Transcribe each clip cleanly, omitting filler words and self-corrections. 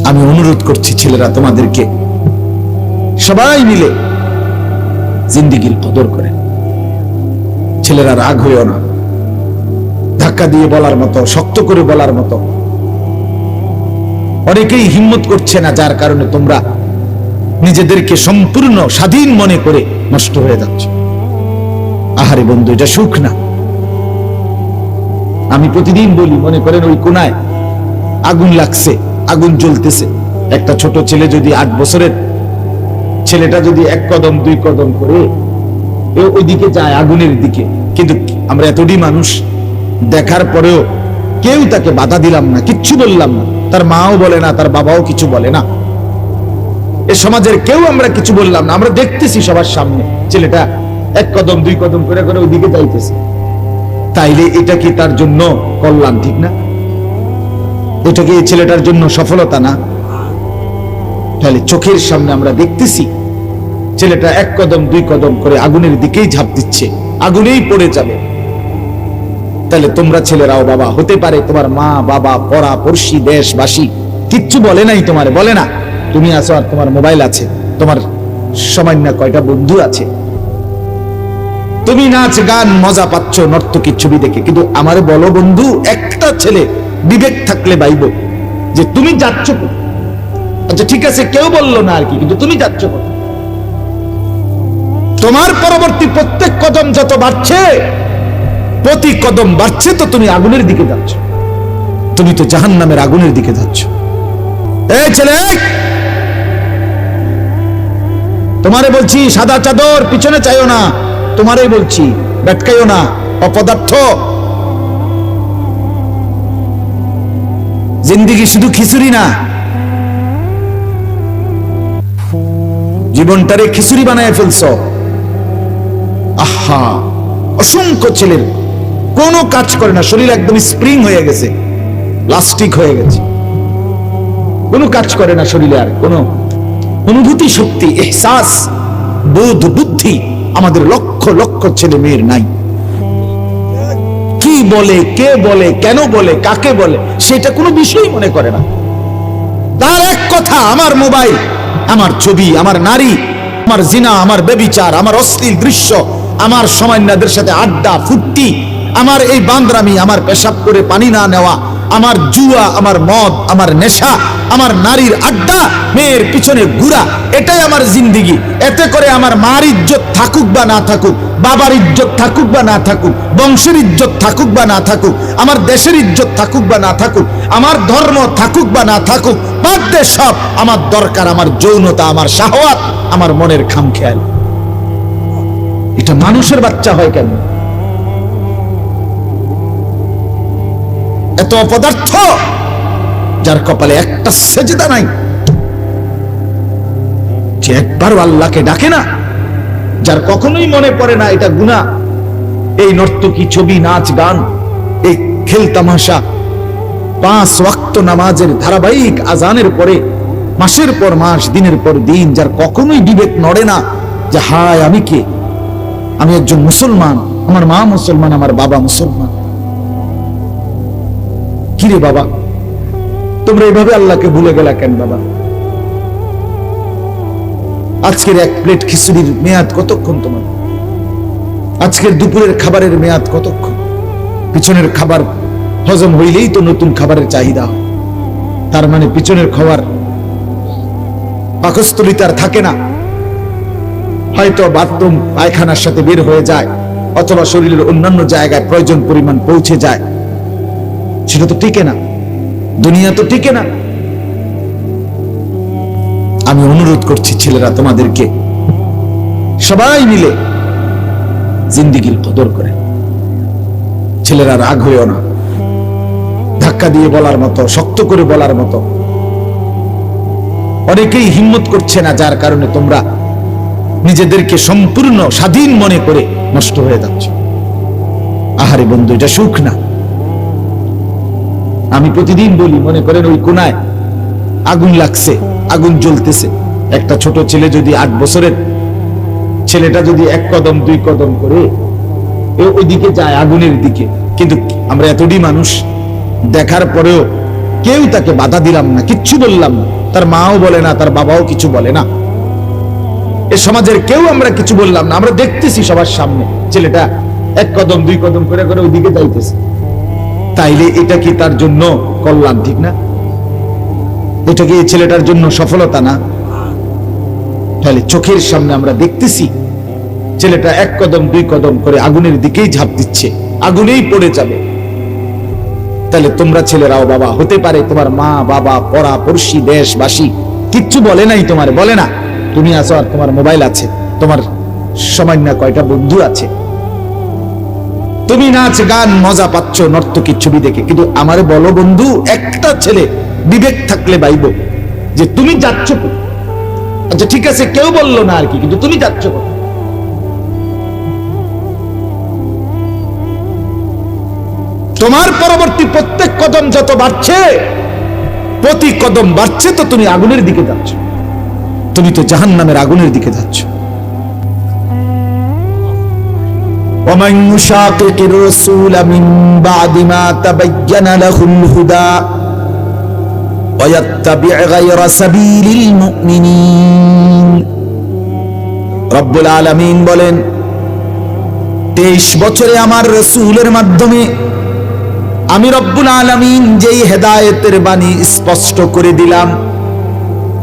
আমি অনুরোধ করছি ছেলেরা তোমাদেরকে, সবাই মিলে জিন্দেগির কদর করে। ছেলেরা রাগ হইও না, ধাক্কা দিয়ে বলার মতো, শক্ত করে বলার মতো অনেকেই হিম্মত করছে না, যার কারণে তোমরা নিজেদেরকে সম্পূর্ণ স্বাধীন মনে করে নষ্ট হয়ে যাচ্ছ। আহারে বন্ধু, এটা সুখ না। আমি প্রতিদিন বলি, মনে করেন ওই কোনায় আগুন লাগছে, আগুন জ্বলতেছে, একটা ছোট ছেলে যদি 8 বছরের ছেলেটা যদি 1 কদম 2 কদম করে ওইদিকে যায়, আগুনের দিকে, কিন্তু আমরা এতটাই মানুষ, দেখার পরেও কেউ তাকে বাধা দিলাম না, কিচ্ছু বললাম না, তার মাও বলে না, তার বাবাও কিছু বলে না, এ সমাজের কেউ আমরা কিছু বললাম না। আমরা দেখতেছি সবার সামনে ছেলেটা 1 কদম 2 কদম করে করে ওইদিকে যাইতেছে, তাইলে এটা কি তার জন্য কল্যাণ? ঠিক না? এটা কি এই ছেলেটার জন্য সফলতা না? তাহলে চোখের সামনে আমরা দেখতেছি ছেলেটা 1 কদম 2 কদম করে আগুনের দিকেই ঝাঁপ দিচ্ছে, আগুনেই পড়ে যাবে। তাহলে তোমরা ছেলেরাও, বাবা হতে পারে, তোমার মা বাবা পড়া পড়শি দেশবাসী কিচ্ছু বলে নাই, তোমার বলে না, তুমি আছো আর তোমার মোবাইল আছে, তোমার সামান্য কয়টা বন্ধু আছে, তুমি নাচ গান মজা পাচ্ছ নর্তকীর ছবি দেখে, কিন্তু আমারে বলো বন্ধু, একটা ছেলে বিবেক থাকলে বাইব যে তুমি যাচ্ছ, আচ্ছা ঠিক আছে কেউ বললো না আর কি, কিন্তু তুমি যাচ্ছ, তোমার পরবর্তী প্রত্যেক কদম যত বাড়ছে, প্রতি কদম বাড়ছে, তো তুমি আগুনের দিকে যাচ্ছ, তুমি তো জাহান্নামের আগুনের দিকে যাচ্ছ। এই ছেলে, তোমারে বলছি সাদা চাদর পিছনে চাইও না, তোমারই বলছি বেটকাইও না, অপদার্থ। জিন্দেগি শুধু খিচুড়ি না, জীবনটারে খিচুড়ি বানায় ফেলছ। আহা, অসংখ্য ছেলের কোনো কাজ করে না, শরীর একদম স্প্রিং হয়ে গেছে, প্লাস্টিক হয়ে গেছে, কোনো কাজ করে না শরীরে, আর কোনো অনুভূতি শক্তি, এহসাস, বোধ, বুদ্ধি আমাদের লক্ষ লক্ষ ছেলে মেয়ের নাই। কি বলে, কে বলে, কেন বলে, কাকে বলে, সেটা কোনো বিষয় মনে করে না। তার এক কথা, আমার মোবাইল, আমার ছবি, আমার নারী, আমার জিনা, আমার ব্যভিচার, আমার অশ্লীল দৃশ্য, আমার সামান্যদের সাথে আড্ডা ফুর্তি, আমার এই বান্দরামি, আমার পেশাব করে পানি না নেওয়া, আমার জুয়া, আমার মদ, আমার নেশা, আমার নারীর আড্ডা, মেয়ের পিছনে ঘুরা, এটাই আমার জিন্দেগি। এতে করে আমার মার ইজ্জত থাকুক বা না থাকুক, বাবার ইজ্জত থাকুক বা না থাকুক, বংশের ইজ্জত থাকুক বা না থাকুক, আমার দেশের ইজ্জত থাকুক বা না থাকুক, আমার ধর্ম থাকুক বা না থাকুক, বাদ দে সব, আমার দরকার আমার যৌনতা, আমার শাহওয়াত, আমার মনের খামখেয়াল। এটা মানুষের বাচ্চা হয় কেন? এত অপদার্থ, যার কপালে একটা সেজদা নাই, যে একবারও আল্লাহকে ডাকে না, যার কখনোই মনে পড়ে না এটা গুনাহ, এই নর্তকী ছবি, নাচ গান, এই খেল তামাশা, 5 ওয়াক্ত নামাজের ধারাবাহিক আজানের পরে মাসের পর মাস, দিনের পর দিন, যার কখনোই বিবেক নড়ে না যে হায় আমি কে, আমি একজন মুসলমান, আমার মা মুসলমান, আমার বাবা মুসলমান। কিরে বাবা, তোমরা এইভাবে আল্লাহকে ভুলে গেলা কেন বাবা? আজকের 1 প্লেট খিচুড়ির মেয়াদ কতক্ষণ তোমার? আজকের দুপুরের খাবারের মেয়াদ কতক্ষণ? পিছনের খাবার হজম হইলেই তো নতুন খাবারের চাহিদা হয়, তার মানে পিছনের খাবার পাকস্থলিতে আর থাকে না, হয়তো বাথরুম পায়খানার সাথে বের হয়ে যায়, অথবা শরীরের অন্যান্য জায়গায় প্রয়োজন পরিমাণ পৌঁছে যায়, সেটা তো টিকে না, দুনিয়া তো টিকে না। আমি অনুরোধ করছি ছেলেরা তোমাদেরকে, সবাই মিলে জিন্দেগির কদর করে। ছেলেরা রাগ হইও না, ধাক্কা দিয়ে বলার মতো, শক্ত করে বলার মতো অনেকেই হিম্মত করছে না, যার কারণে তোমরা নিজেদেরকে সম্পূর্ণ স্বাধীন মনে করে নষ্ট হয়ে যাচ্ছ। আহারে বন্ধু, এটা সুখ না। আমি প্রতিদিন বলি, মনে করেন ওই কোনায় আগুন লাগছে, আগুন জ্বলতেছে, একটা ছোট ছেলে যদি 8 বছরের ছেলেটা যদি 1 কদম 2 কদম করে ওইদিকে যায়, আগুনের দিকে, কিন্তু আমরা এতটাই মানুষ, দেখার পরেও কেউ তাকে বাধা দিলাম না, কিচ্ছু বললাম না, তার মাও বলে না, তার বাবাও কিছু বলে না, এ সমাজের কেউ আমরা কিছু বললাম না। আমরা দেখতেছি সবার সামনে ছেলেটা এক কদম দুই কদম করে করে ওইদিকে যাইতেছে, তাইলে এটা কি তার জন্য কল্যাণ? ঠিক না? এটা কি ছেলেটার জন্য সফলতা না? তাহলে চোখের সামনে আমরা দেখতেছি ছেলেটা এক কদম দুই কদম করে আগুনের দিকেই ঝাঁপ দিচ্ছে, আগুনেই পড়ে যাবে। তাহলে তোমরা ছেলেরাও বাবা হতে পারে, তোমার মা বাবা পড়া পড়শি দেশবাসী কিচ্ছু বলে নাই, তোমার বলে না, তুমি আছো আর তোমার মোবাইল আছে, তোমার সামান্য কয়টা বন্ধু আছে, তুমি নাচ গান মজা পাচ্ছ নর্তকীর ছবি দেখে। কিন্তু আমারে বলো বন্ধু, একটা ছেলে বিবেক থাকলে বাইব যে তুমি যাচ্ছ, আচ্ছা ঠিক আছে কেউ বললো না আর কি, কিন্তু তুমি যাচ্ছ কোথায়? তোমার পরবর্তী প্রত্যেক কদম যত বাড়ছে, প্রতি কদম বাড়ছে তো তুমি আগুনের দিকে যাচ্ছ, তুমি তো জাহান্নামের আগুনের দিকে যাচ্ছ। ومن يشاقق الرسول من بعد ما تبين له الهدى ويتبع غير سبيل المؤمنين রব্বুল আলামিন বলেন, 23 বছরে আমার রাসূলের মাধ্যমে আমি রব্বুল আলামিন যেই হেদায়েতের বাণী স্পষ্ট করে দিলাম,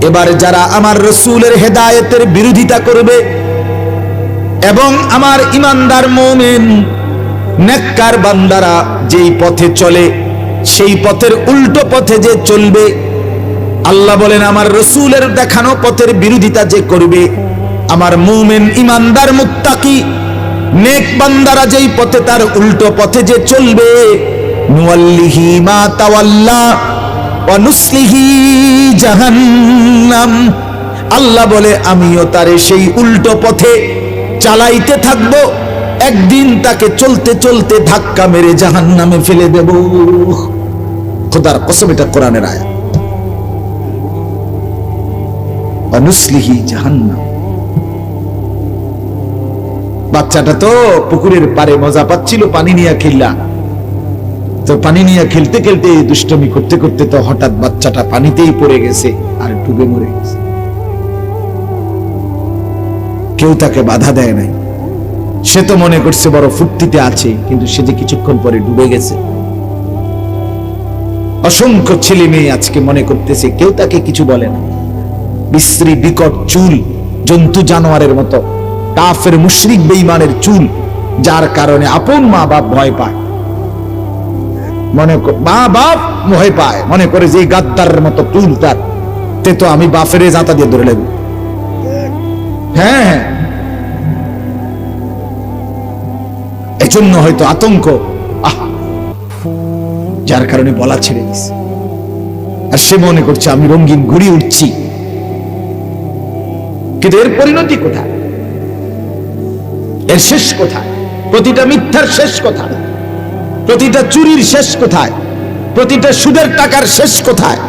এবার যারা আমার রাসূলের হেদায়েতের বিরোধিতা করবে এবং আমার ঈমানদার মুমিন নেককার বান্দারা যেই পথে চলে সেই পথের উল্টো পথে যে চলবে, আল্লাহ বলেন আমার রাসূলের দেখানো পথের বিরোধিতা যে করবে, আমার মুমিন ঈমানদার মুত্তাকি নেক বান্দারা যেই পথে তার উল্টো পথে যে চলবে, নুওয়াল্লিহি মা তাওয়াল্লা ওয়া নুসলিহি জাহান্নাম, আল্লাহ বলে আমিও তারে সেই উল্টো পথে চালাইতে থাকবো, একদিন তাকে চলতে চলতে ধাক্কা মেরে জাহান্নামে ফেলে দেব। খোদার কসম, এটা কোরআনের আয়াত। ওয়া নুসলিহি জাহান্নাম। বাচ্চাটা তো পুকুরের পাড়ে মজা পাচ্ছিল, পানি নিয়ে খেললা, তো পানি নিয়ে খেলতে খেলতে দুষ্টমি করতে করতে তো হঠাৎ বাচ্চাটা পানিতেই পড়ে গেছে আর ডুবে মরে গেছে। কেউ তাকে বাধা দেয় নাই, সে তো মনে করছে বড় ফুর্তিতে আছে, কিন্তু সে যে কিছুক্ষণ পরে ডুবে গেছে। অসংখ্য ছেলে মেয়ে আজকে মনে করতেছে কেউ তাকে কিছু বলে না, বিশ্রী বিকট চুল, জন্তু জানোয়ারের মতো কাফের মুশরিক বেঈমানের চুল, যার কারণে আপন মা বাপ ভয় পায়, মা বাপ ভয় পায়, মনে করে যে গাদ্দারের মতো চুল তার, তে তো আমি বাপেরে জাতা দিয়ে ধরে নেব। হ্যাঁ, এজন্য হয়তো আতঙ্ক, যার কারণে বলা ছেড়ে দিছে, আর সে মনে করছে আমি রঙিন ঘুড়ি উঠছি। কিন্তু এর পরিণতি কোথায়? এর শেষ কোথায়? প্রতিটা মিথ্যার শেষ কোথায়? প্রতিটা চুরির শেষ কোথায়? প্রতিটা সুদের টাকার শেষ কোথায়?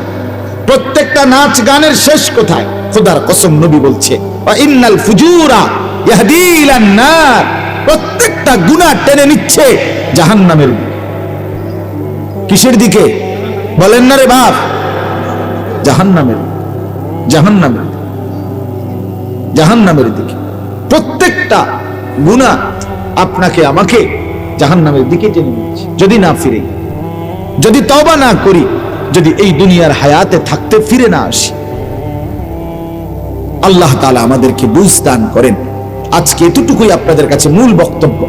প্রত্যেকটা নাচ গানের শেষ কোথায়? খোদার কসম, নবী বলছে ইন্নাল ফুজুরা ইয়াহদি ইলান নার, প্রত্যেকটা গুনাহ টেনে নিচ্ছে জাহান্নামের দিকে। কিসের দিকে বলেন না রে বাপ? জাহান্নামের, জাহান্নামের, জাহান্নামের দিকে। প্রত্যেকটা গুনাহ আপনাকে আমাকে জাহান্নামের দিকে টেনে নিচ্ছে। যদি না ফিরে, যদি তওবা না করি, যদি এই দুনিয়ার হায়াতে থাকতে ফিরে না আসি। আল্লাহ তাআলা আমাদেরকে বুঝ দান করেন। আজকে এতটুকুই আপনাদের কাছে মূল বক্তব্য।